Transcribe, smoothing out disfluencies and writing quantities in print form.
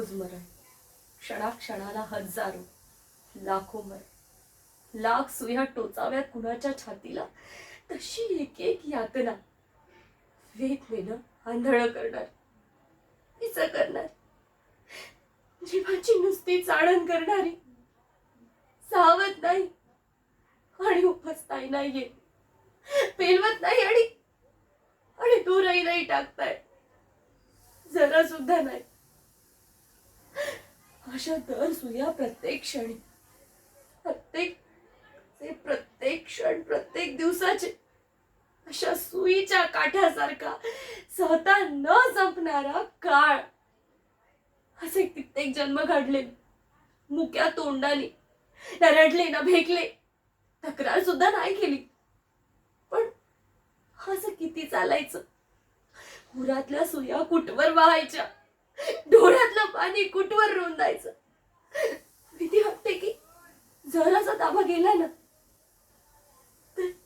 रोज मरण, क्षणाक्षणाला हजारो लाखो मरण, लाख सुया टोचाव्यात कुणाच्या छातीला, तशी एक एक यातना वेदनेनं आंधळ करणार, इच करणार, जीवाची नुसती चाळण करणारी, सावत नाही आणि उपसताही नाहीये, पेलवत नाही आणि दूरही नाही टाकताय, जरा सुद्धा नाही. अशा दर सुया प्रत्येक क्षणी, प्रत्येक क्षण, प्रत्येक दिवसाचे अशा सुईच्या काठ्यासारखा सहता न संपणारा काळ, असे कित्येक जन्म घडले, मुक्या तोंडाने, न रडले ना भेकले, तक्रार सुद्धा नाही केली, पण असं किती चालायचं. उरातल्या सुया कुठवर वाहायच्या, डोळ्यातलं पाणी कुठवर रोंदायचं. भीती वाटते की जरासा ताबा गेला ना तर